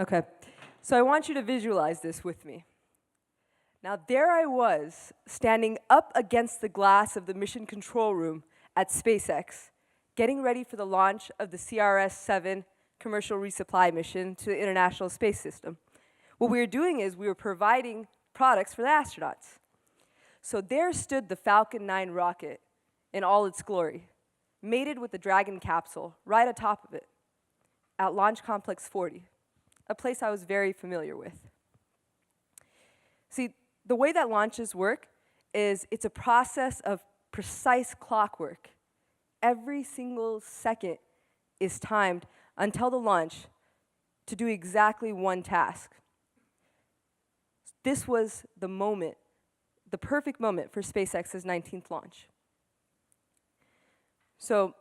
Okay, so I want you to visualize this with me. Now, there I was, standing up against the glass of the mission control room at SpaceX, getting ready for the launch of the CRS-7 commercial resupply mission to the International Space System. What we were doing is we were providing products for the astronauts. So there stood the Falcon 9 rocket in all its glory, mated with the Dragon capsule right atop of it, at Launch Complex 40, a place I was very familiar with. See, the way that launches work is it's a process of precise clockwork. Every single second is timed until the launch to do exactly one task. This was the moment, the perfect moment for SpaceX's 19th launch. So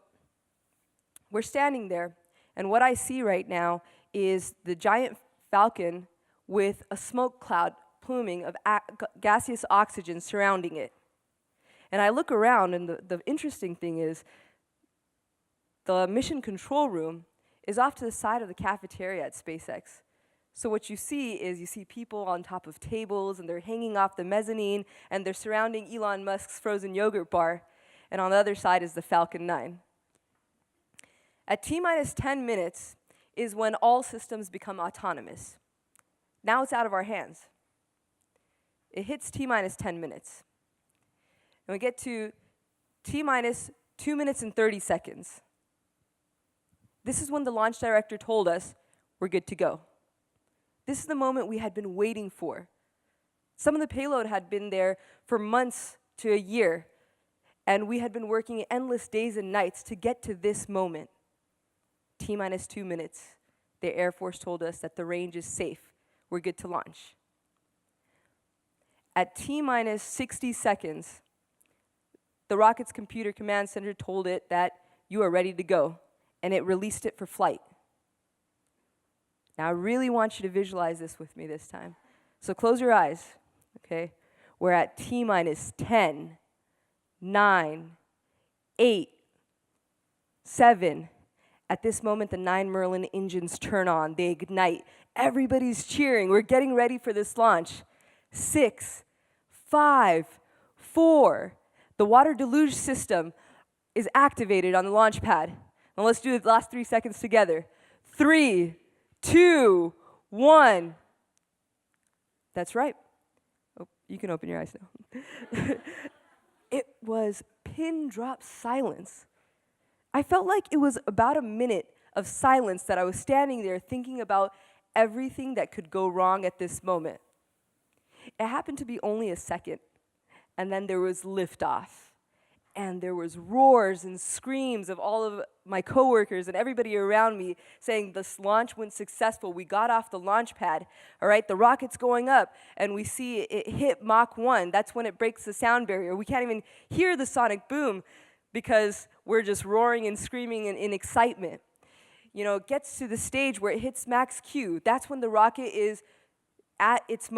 we're standing there, and what I see right now is the giant Falcon with a smoke cloud pluming of gaseous oxygen surrounding it. And I look around, and the interesting thing is the mission control room is off to the side of the cafeteria at SpaceX. So what you see is you see people on top of tables, and they're hanging off the mezzanine, and they're surrounding Elon Musk's frozen yogurt bar, and on the other side is the Falcon 9. At T-minus 10 minutes is when all systems become autonomous. Now it's out of our hands. It hits T-minus 10 minutes. And we get to T-minus 2 minutes and 30 seconds. This is when the launch director told us we're good to go. This is the moment we had been waiting for. Some of the payload had been there for months to a year, and we had been working endless days and nights to get to this moment. T-minus 2 minutes, the Air Force told us that the range is safe. We're good to launch. At T-minus 60 seconds, the rocket's computer command center told it that you are ready to go, and it released it for flight. Now, I really want you to visualize this with me this time. So close your eyes, okay? We're at T-minus 10, 9, 8, 7. At this moment, the 9 Merlin engines turn on. They ignite. Everybody's cheering. We're getting ready for this launch. 6, 5, 4. The water deluge system is activated on the launch pad. Now let's do the last 3 seconds together. 3, 2, 1. That's right. Oh, you can open your eyes now. It was pin drop silence. I felt like it was about a minute of silence that I was standing there thinking about everything that could go wrong at this moment. It happened to be only a second, and then there was liftoff. And there was roars and screams of all of my coworkers and everybody around me saying this launch went successful. We got off the launch pad, all right? The rocket's going up, and we see it hit Mach 1. That's when it breaks the sound barrier. We can't even hear the sonic boom because we're just roaring and screaming in excitement. You know, it gets to the stage where it hits max Q. That's when the rocket is at it's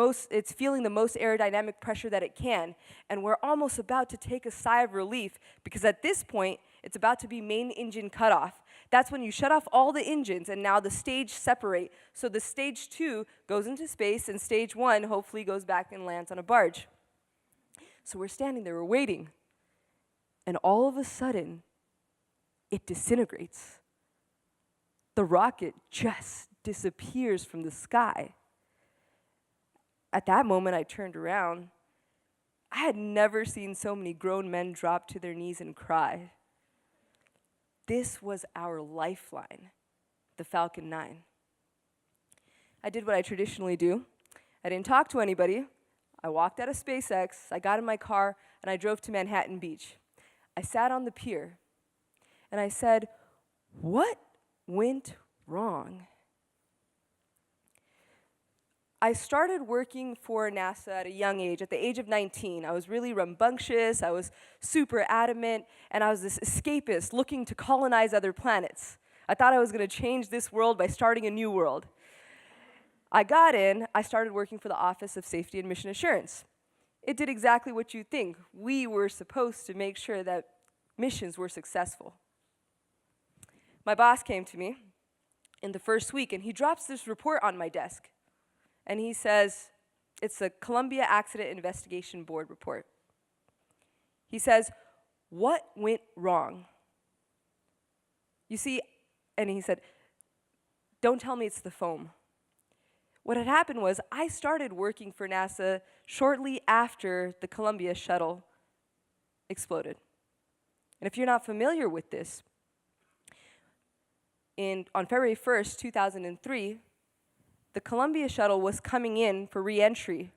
feeling the most aerodynamic pressure that it can, and we're almost about to take a sigh of relief because at this point, it's about to be main engine cutoff. That's when you shut off all the engines, and now the stage separate. So the stage 2 goes into space, and stage 1 hopefully goes back and lands on a barge. So we're standing there, we're waiting, and all of a sudden, it disintegrates. The rocket just disappears from the sky. At that moment, I turned around. I had never seen so many grown men drop to their knees and cry. This was our lifeline, the Falcon 9. I did what I traditionally do. I didn't talk to anybody. I walked out of SpaceX, I got in my car, and I drove to Manhattan Beach. I sat on the pier, and I said, what went wrong? I started working for NASA at a young age, at the age of 19. I was really rambunctious, I was super adamant, and I was this escapist looking to colonize other planets. I thought I was going to change this world by starting a new world. I got in, I started working for the Office of Safety and Mission Assurance. It did exactly what you'd think. We were supposed to make sure that missions were successful. My boss came to me, in the first week, and he drops this report on my desk. And he says, it's the Columbia Accident Investigation Board report. He says, what went wrong? You see, and he said, don't tell me it's the foam. What had happened was I started working for NASA shortly after the Columbia shuttle exploded. And if you're not familiar with this, on February 1st, 2003, the Columbia shuttle was coming in for re-entry,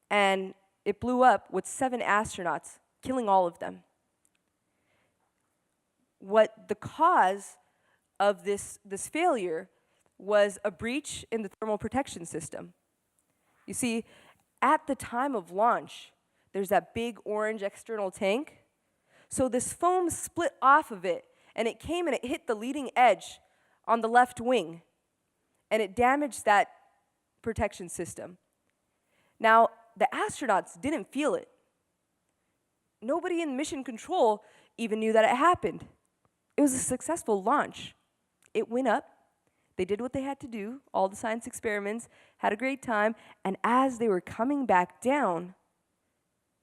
and it blew up with 7 astronauts, killing all of them. What the cause of this failure was a breach in the thermal protection system. You see, at the time of launch, there's that big orange external tank. So this foam split off of it, and it came and it hit the leading edge on the left wing, and it damaged that protection system. Now, the astronauts didn't feel it. Nobody in mission control even knew that it happened. It was a successful launch. It went up. They did what they had to do, all the science experiments, had a great time, and as they were coming back down,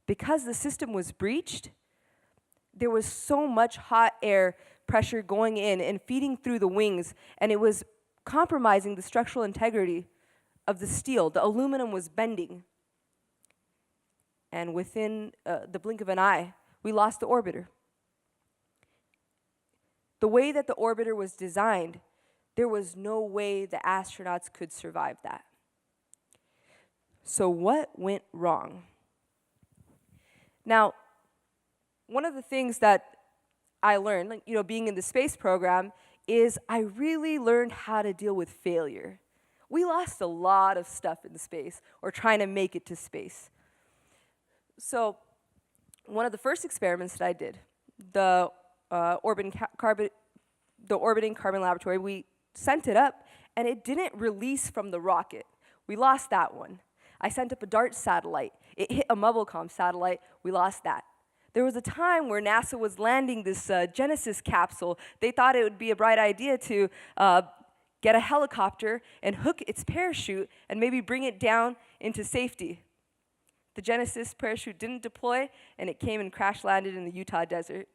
because the system was breached, there was so much hot air pressure going in and feeding through the wings, and it was compromising the structural integrity of the steel. The aluminum was bending. And within the blink of an eye, we lost the orbiter. The way that the orbiter was designed, there was no way the astronauts could survive that. So what went wrong? Now, one of the things that I learned, like, being in the space program, is I really learned how to deal with failure. We lost a lot of stuff in space, or trying to make it to space. So one of the first experiments that I did, the orbiting carbon laboratory, we sent it up, and it didn't release from the rocket. We lost that one. I sent up a DART satellite. It hit a MobileCom satellite. We lost that. There was a time where NASA was landing this Genesis capsule. They thought it would be a bright idea to get a helicopter and hook its parachute and maybe bring it down into safety. The Genesis parachute didn't deploy, and it came and crash landed in the Utah desert.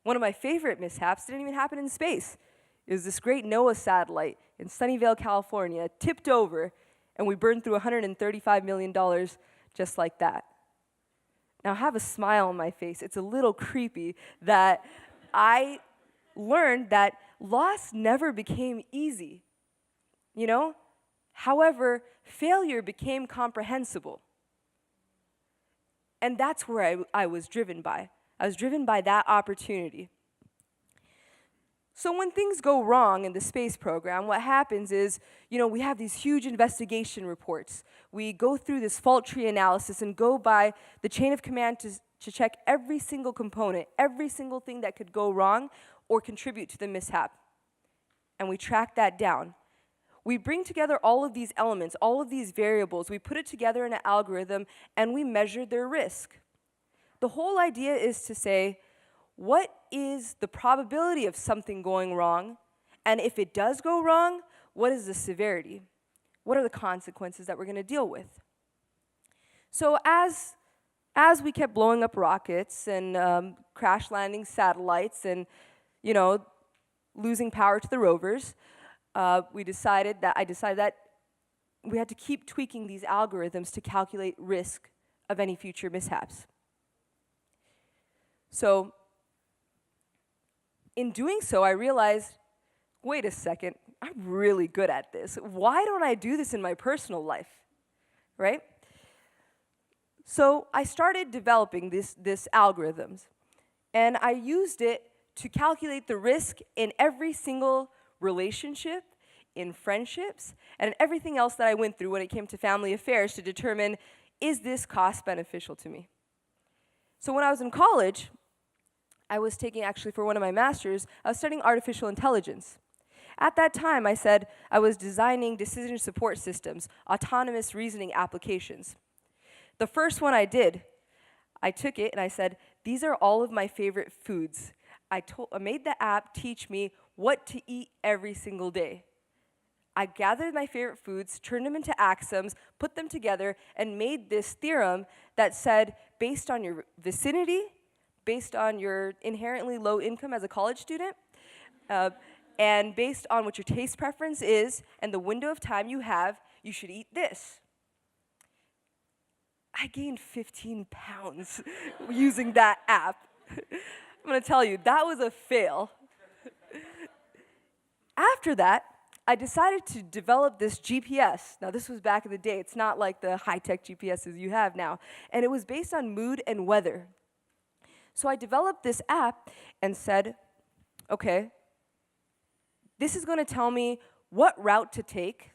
One of my favorite mishaps didn't even happen in space. It was this great NOAA satellite in Sunnyvale, California, tipped over, and we burned through $135 million just like that. Now, I have a smile on my face. It's a little creepy that I learned that loss never became easy. However, failure became comprehensible. And that's where I was driven by. I was driven by that opportunity. So when things go wrong in the space program, what happens is, we have these huge investigation reports. We go through this fault tree analysis and go by the chain of command to check every single component, every single thing that could go wrong or contribute to the mishap. And we track that down. We bring together all of these elements, all of these variables, we put it together in an algorithm, and we measure their risk. The whole idea is to say, what is the probability of something going wrong? And if it does go wrong, what is the severity? What are the consequences that we're going to deal with? So as we kept blowing up rockets and crash landing satellites and, losing power to the rovers, I decided that we had to keep tweaking these algorithms to calculate risk of any future mishaps. So in doing so, I realized, wait a second, I'm really good at this. Why don't I do this in my personal life, right? So I started developing this algorithms, and I used it to calculate the risk in every single relationship, in friendships, and everything else that I went through when it came to family affairs to determine, is this cost beneficial to me? So when I was in college, I was taking, actually for one of my masters, I was studying artificial intelligence. At that time, I said I was designing decision support systems, autonomous reasoning applications. The first one I did, I took it and I said, these are all of my favorite foods. I made the app teach me what to eat every single day. I gathered my favorite foods, turned them into axioms, put them together, and made this theorem that said, based on your vicinity, based on your inherently low income as a college student, and based on what your taste preference is and the window of time you have, you should eat this. I gained 15 pounds using that app. I'm going to tell you, that was a fail. After that, I decided to develop this GPS. Now, this was back in the day. It's not like the high-tech GPSs you have now. And it was based on mood and weather. So I developed this app and said, okay, this is going to tell me what route to take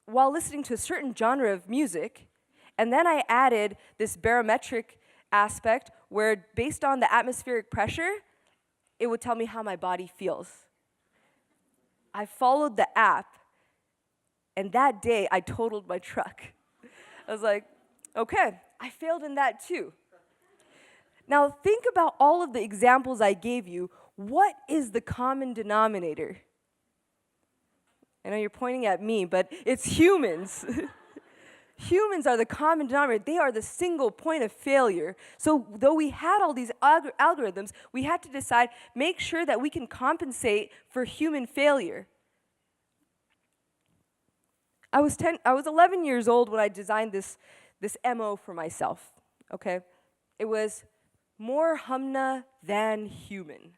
while listening to a certain genre of music. And then I added this barometric aspect where, based on the atmospheric pressure, it would tell me how my body feels. I followed the app, and that day I totaled my truck. I was like, okay, I failed in that too. Now think about all of the examples I gave you. What is the common denominator? I know you're pointing at me, but it's humans. Humans are the common denominator. They are the single point of failure. So though we had all these algorithms, we had to decide, make sure that we can compensate for human failure. I was 11 years old when I designed this MO for myself, okay? It was more Humna than human.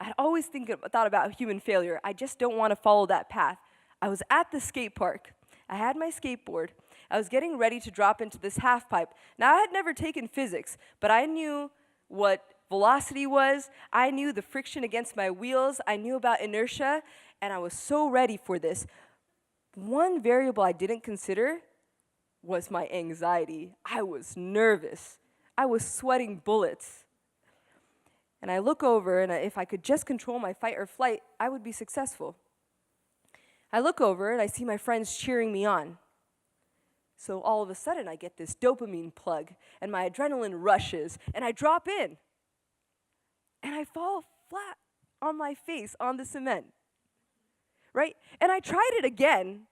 I'd always thought about human failure. I just don't want to follow that path. I was at the skate park. I had my skateboard. I was getting ready to drop into this half pipe. Now, I had never taken physics, but I knew what velocity was. I knew the friction against my wheels. I knew about inertia, and I was so ready for this. One variable I didn't consider was my anxiety. I was nervous. I was sweating bullets. And I look over, and if I could just control my fight or flight, I would be successful. I look over, and I see my friends cheering me on. So all of a sudden, I get this dopamine plug, and my adrenaline rushes, and I drop in. And I fall flat on my face on the cement, right? And I tried it again,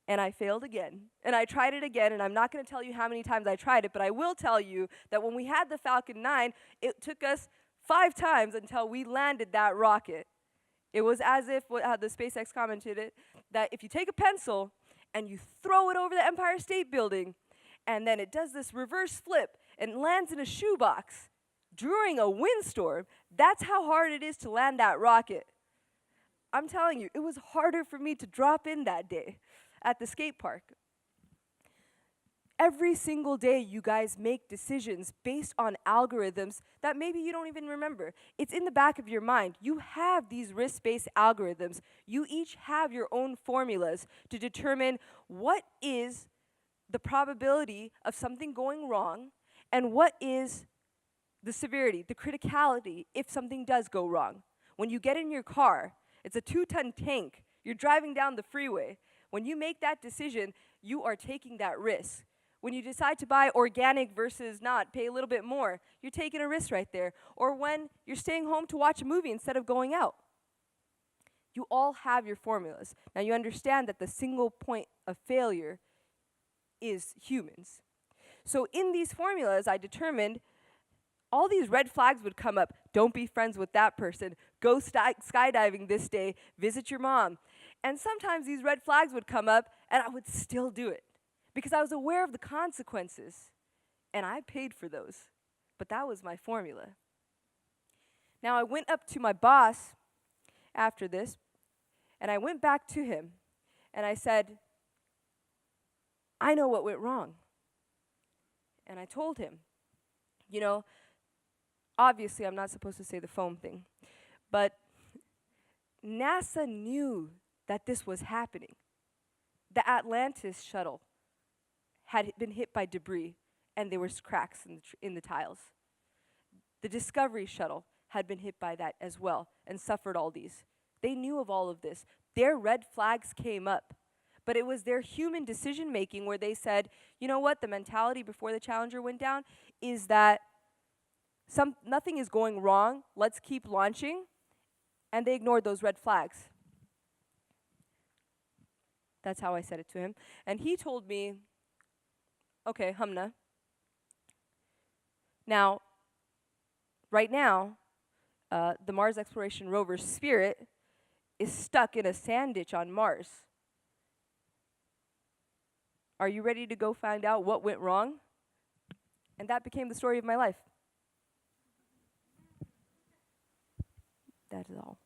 and I failed again. And I tried it again, and I'm not going to tell you how many times I tried it, but I will tell you that when we had the Falcon 9, it took us 5 times until we landed that rocket. It was as if, how the SpaceX commented it, that if you take a pencil and you throw it over the Empire State Building, and then it does this reverse flip and lands in a shoebox during a windstorm, that's how hard it is to land that rocket. I'm telling you, it was harder for me to drop in that day at the skate park. Every single day, you guys make decisions based on algorithms that maybe you don't even remember. It's in the back of your mind. You have these risk-based algorithms. You each have your own formulas to determine what is the probability of something going wrong and what is the severity, the criticality, if something does go wrong. When you get in your car, it's a 2-ton tank. You're driving down the freeway. When you make that decision, you are taking that risk. When you decide to buy organic versus not, pay a little bit more, you're taking a risk right there. Or when you're staying home to watch a movie instead of going out. You all have your formulas. Now you understand that the single point of failure is humans. So in these formulas, I determined all these red flags would come up. Don't be friends with that person. Go skydiving this day. Visit your mom. And sometimes these red flags would come up, and I would still do it because I was aware of the consequences, and I paid for those. But that was my formula. Now, I went up to my boss after this, and I went back to him, and I said, I know what went wrong. And I told him, you know, obviously I'm not supposed to say the foam thing, but NASA knew that this was happening. The Atlantis shuttle had been hit by debris, and there was cracks in the tiles. The Discovery shuttle had been hit by that as well and suffered all these. They knew of all of this. Their red flags came up, but it was their human decision-making where they said, you know what, the mentality before the Challenger went down is that nothing is going wrong, let's keep launching, and they ignored those red flags. That's how I said it to him. And he told me, okay, Humna, now, right now, the Mars Exploration Rover Spirit is stuck in a sand ditch on Mars. Are you ready to go find out what went wrong? And that became the story of my life. That is all.